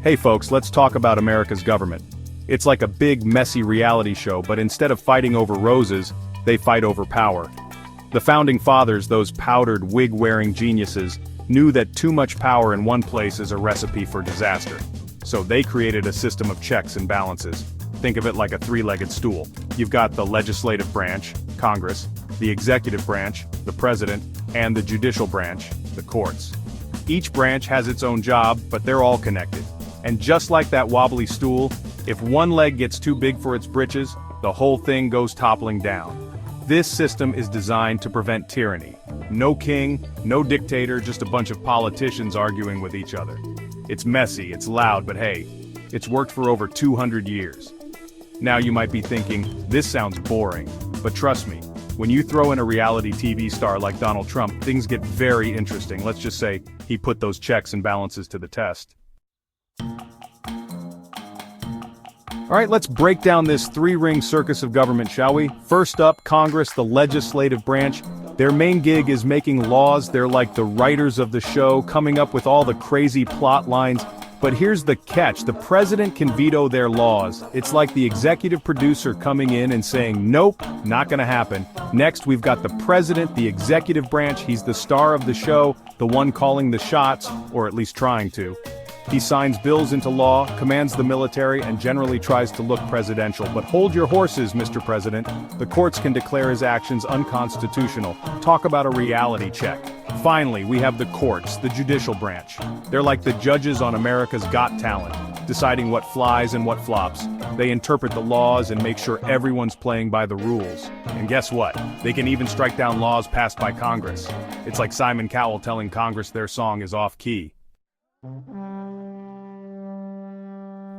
Hey folks, let's talk about America's government. It's like a big, messy reality show, but instead of fighting over roses, they fight over power. The founding fathers, those powdered, wig-wearing geniuses, knew that too much power in one place is a recipe for disaster. So they created a system of checks and balances. Think of it like a three-legged stool. You've got the legislative branch, Congress, the executive branch, the president, and the judicial branch, the courts. Each branch has its own job, but they're all connected. And just like that wobbly stool, if one leg gets too big for its britches, the whole thing goes toppling down. This system is designed to prevent tyranny. No king, no dictator, just a bunch of politicians arguing with each other. It's messy, it's loud, but hey, it's worked for over 200 years. Now you might be thinking, this sounds boring, but trust me, when you throw in a reality TV star like Donald Trump, things get very interesting. Let's just say he put those checks and balances to the test. Alright, let's break down this three-ring circus of government, shall we? First up, Congress, the legislative branch. Their main gig is making laws. They're like the writers of the show, coming up with all the crazy plot lines. But here's the catch, the president can veto their laws. It's like the executive producer coming in and saying, nope, not gonna happen. Next, we've got the president, the executive branch. He's the star of the show, the one calling the shots, or at least trying to. He signs bills into law, commands the military, and generally tries to look presidential. But hold your horses, Mr. President. The courts can declare his actions unconstitutional. Talk about a reality check. Finally, we have the courts, the judicial branch. They're like the judges on America's Got Talent, deciding what flies and what flops. They interpret the laws and make sure everyone's playing by the rules. And guess what? They can even strike down laws passed by Congress. It's like Simon Cowell telling Congress their song is off-key.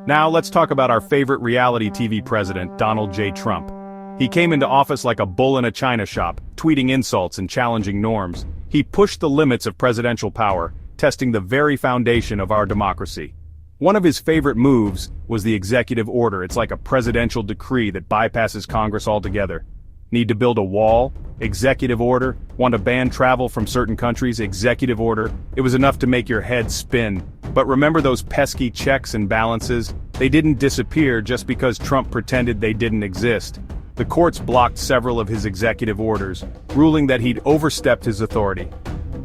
Now let's talk about our favorite reality TV president, Donald J. Trump. He came into office like a bull in a china shop, tweeting insults and challenging norms. He pushed the limits of presidential power, testing the very foundation of our democracy. One of his favorite moves was the executive order. It's like a presidential decree that bypasses Congress altogether. Need to build a wall? Executive order. Want to ban travel from certain countries? Executive order. It was enough to make your head spin. But remember those pesky checks and balances? They didn't disappear just because Trump pretended they didn't exist. The courts blocked several of his executive orders, ruling that he'd overstepped his authority.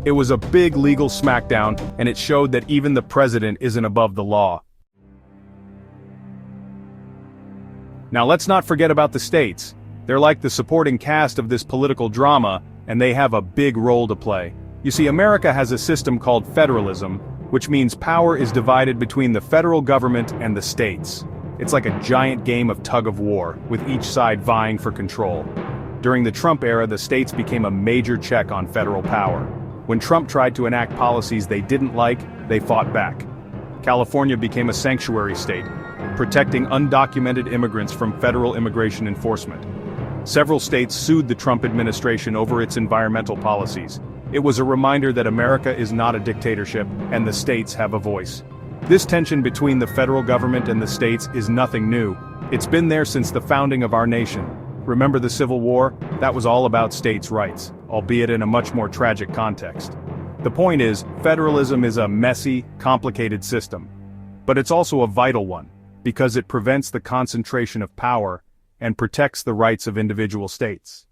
It was a big legal smackdown, and it showed that even the president isn't above the law. Now let's not forget about the states. They're like the supporting cast of this political drama, and they have a big role to play. You see, America has a system called federalism, which means power is divided between the federal government and the states. It's like a giant game of tug-of-war, with each side vying for control. During the Trump era, the states became a major check on federal power. When Trump tried to enact policies they didn't like, they fought back. California became a sanctuary state, protecting undocumented immigrants from federal immigration enforcement. Several states sued the Trump administration over its environmental policies. It was a reminder that America is not a dictatorship, and the states have a voice. This tension between the federal government and the states is nothing new. It's been there since the founding of our nation. Remember the Civil War? That was all about states' rights, albeit in a much more tragic context. The point is, federalism is a messy, complicated system. But it's also a vital one, because it prevents the concentration of power and protects the rights of individual states.